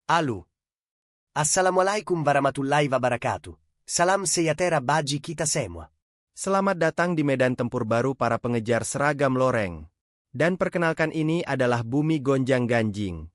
Halo. Assalamualaikum warahmatullahi wabarakatuh. Salam sejahtera bagi kita semua. Selamat datang di medan tempur baru para pengejar seragam loreng. Dan perkenalkan, ini adalah Bumi Gonjang-Ganjing.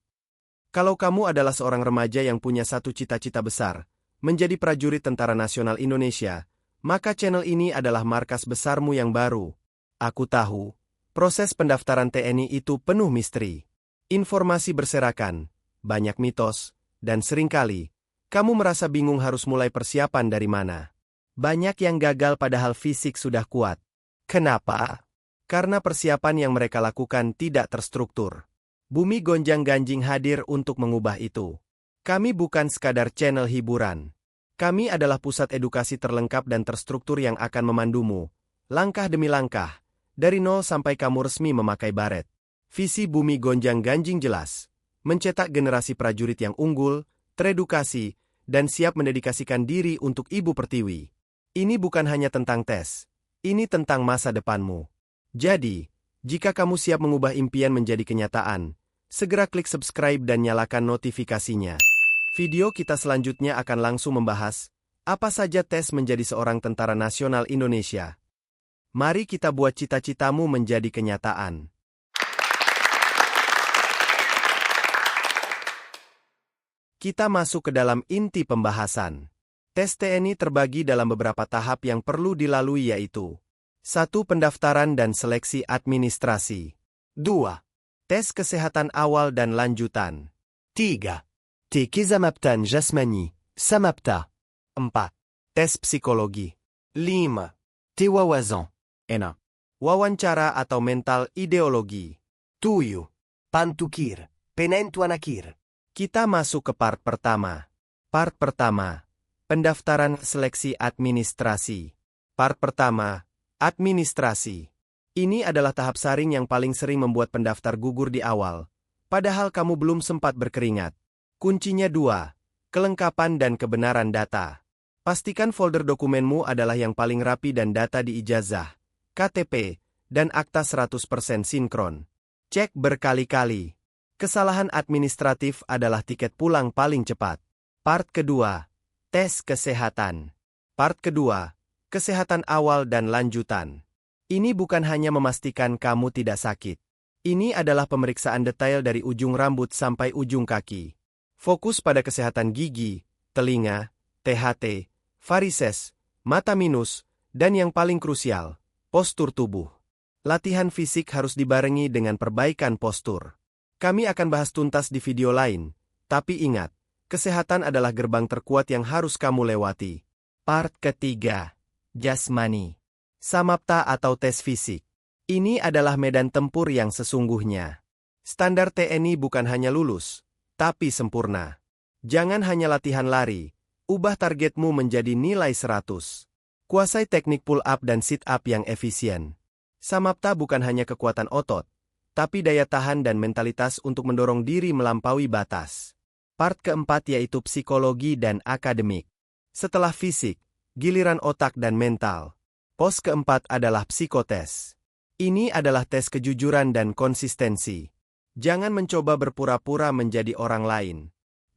Kalau kamu adalah seorang remaja yang punya satu cita-cita besar, menjadi prajurit Tentara Nasional Indonesia, maka channel ini adalah markas besarmu yang baru. Aku tahu, proses pendaftaran TNI itu penuh misteri. Informasi berserakan, banyak mitos, dan seringkali, kamu merasa bingung harus mulai persiapan dari mana. Banyak yang gagal padahal fisik sudah kuat. Kenapa? Karena persiapan yang mereka lakukan tidak terstruktur. Bumi Gonjang-Ganjing hadir untuk mengubah itu. Kami bukan sekadar channel hiburan. Kami adalah pusat edukasi terlengkap dan terstruktur yang akan memandumu, langkah demi langkah, dari nol sampai kamu resmi memakai baret. Visi Bumi Gonjang-Ganjing jelas. Mencetak generasi prajurit yang unggul, teredukasi, dan siap mendedikasikan diri untuk Ibu Pertiwi. Ini bukan hanya tentang tes, ini tentang masa depanmu. Jadi, jika kamu siap mengubah impian menjadi kenyataan, segera klik subscribe dan nyalakan notifikasinya. Video kita selanjutnya akan langsung membahas, apa saja tes menjadi seorang tentara nasional Indonesia. Mari kita buat cita-citamu menjadi kenyataan. Kita masuk ke dalam inti pembahasan. Tes TNI terbagi dalam beberapa tahap yang perlu dilalui, yaitu 1. Pendaftaran dan seleksi administrasi. 2. Tes kesehatan awal dan lanjutan. 3. Kezamaptan jasmani, samapta. 4. Tes psikologi. 5. Wawasan. 6. Wawancara atau mental ideologi. 7. Pantukir, penentuanakir. Kita masuk ke part pertama. Part pertama, pendaftaran seleksi administrasi. Part pertama, administrasi. Ini adalah tahap saring yang paling sering membuat pendaftar gugur di awal, padahal kamu belum sempat berkeringat. Kuncinya 2, kelengkapan dan kebenaran data. Pastikan folder dokumenmu adalah yang paling rapi dan data di ijazah, KTP, dan akta 100% sinkron. Cek berkali-kali. Kesalahan administratif adalah tiket pulang paling cepat. Part kedua, tes kesehatan. Part kedua, kesehatan awal dan lanjutan. Ini bukan hanya memastikan kamu tidak sakit. Ini adalah pemeriksaan detail dari ujung rambut sampai ujung kaki. Fokus pada kesehatan gigi, telinga, THT, varises, mata minus, dan yang paling krusial, postur tubuh. Latihan fisik harus dibarengi dengan perbaikan postur. Kami akan bahas tuntas di video lain, tapi ingat, kesehatan adalah gerbang terkuat yang harus kamu lewati. Part ketiga, jasmani. Samapta atau tes fisik. Ini adalah medan tempur yang sesungguhnya. Standar TNI bukan hanya lulus, tapi sempurna. Jangan hanya latihan lari, ubah targetmu menjadi nilai 100. Kuasai teknik pull up dan sit up yang efisien. Samapta bukan hanya kekuatan otot, tapi daya tahan dan mentalitas untuk mendorong diri melampaui batas. Part keempat yaitu psikologi dan akademik. Setelah fisik, giliran otak dan mental. Pos keempat adalah psikotes. Ini adalah tes kejujuran dan konsistensi. Jangan mencoba berpura-pura menjadi orang lain.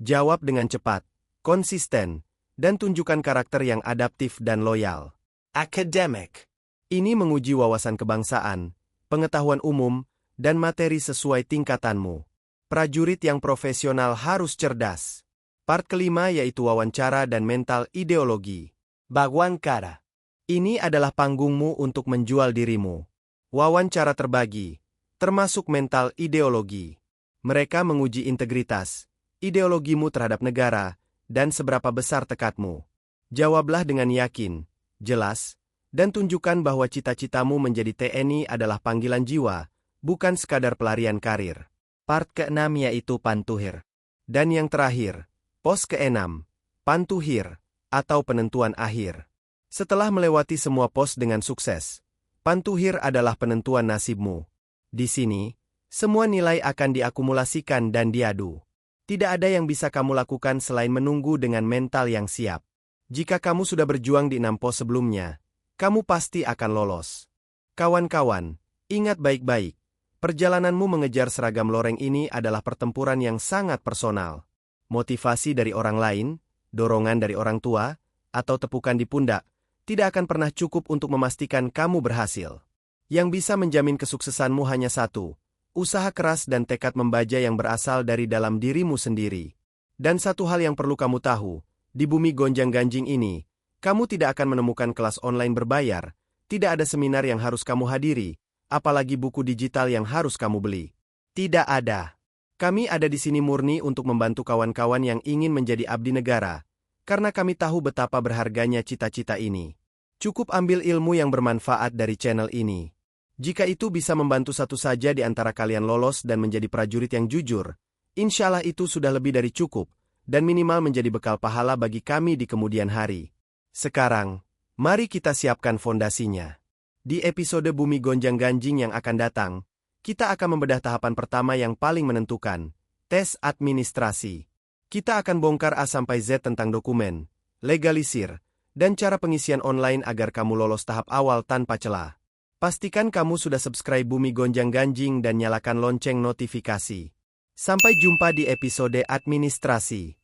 Jawab dengan cepat, konsisten, dan tunjukkan karakter yang adaptif dan loyal. Academic. Ini menguji wawasan kebangsaan, pengetahuan umum, dan materi sesuai tingkatanmu. Prajurit yang profesional harus cerdas. Part kelima yaitu wawancara dan mental ideologi. Wawancara. Ini adalah panggungmu untuk menjual dirimu. Wawancara terbagi, termasuk mental ideologi. Mereka menguji integritas, ideologimu terhadap negara, dan seberapa besar tekadmu. Jawablah dengan yakin, jelas, dan tunjukkan bahwa cita-citamu menjadi TNI adalah panggilan jiwa, bukan sekadar pelarian karir. Part ke-6 yaitu pantuhir. Dan yang terakhir, pos ke-6, pantuhir, atau penentuan akhir. Setelah melewati semua pos dengan sukses, pantuhir adalah penentuan nasibmu. Di sini, semua nilai akan diakumulasikan dan diadu. Tidak ada yang bisa kamu lakukan selain menunggu dengan mental yang siap. Jika kamu sudah berjuang di 6 pos sebelumnya, kamu pasti akan lolos. Kawan-kawan, ingat baik-baik. Perjalananmu mengejar seragam loreng ini adalah pertempuran yang sangat personal. motivasi dari orang lain, dorongan dari orang tua, atau tepukan di pundak, tidak akan pernah cukup untuk memastikan kamu berhasil. Yang bisa menjamin kesuksesanmu hanya satu, usaha keras dan tekad membaja yang berasal dari dalam dirimu sendiri. Dan satu hal yang perlu kamu tahu, di bumi gonjang-ganjing ini, kamu tidak akan menemukan kelas online berbayar, tidak ada seminar yang harus kamu hadiri, apalagi buku digital yang harus kamu beli. Tidak ada. Kami ada di sini murni untuk membantu kawan-kawan yang ingin menjadi abdi negara, karena kami tahu betapa berharganya cita-cita ini. Cukup ambil ilmu yang bermanfaat dari channel ini. Jika itu bisa membantu satu saja di antara kalian lolos dan menjadi prajurit yang jujur, insya Allah itu sudah lebih dari cukup, dan minimal menjadi bekal pahala bagi kami di kemudian hari. Sekarang, mari kita siapkan fondasinya. Di episode Bumi Gonjang-Ganjing yang akan datang, kita akan membedah tahapan pertama yang paling menentukan, tes administrasi. Kita akan bongkar A sampai Z tentang dokumen, legalisir, dan cara pengisian online agar kamu lolos tahap awal tanpa celah. Pastikan kamu sudah subscribe Bumi Gonjang-Ganjing dan nyalakan lonceng notifikasi. Sampai jumpa di episode administrasi.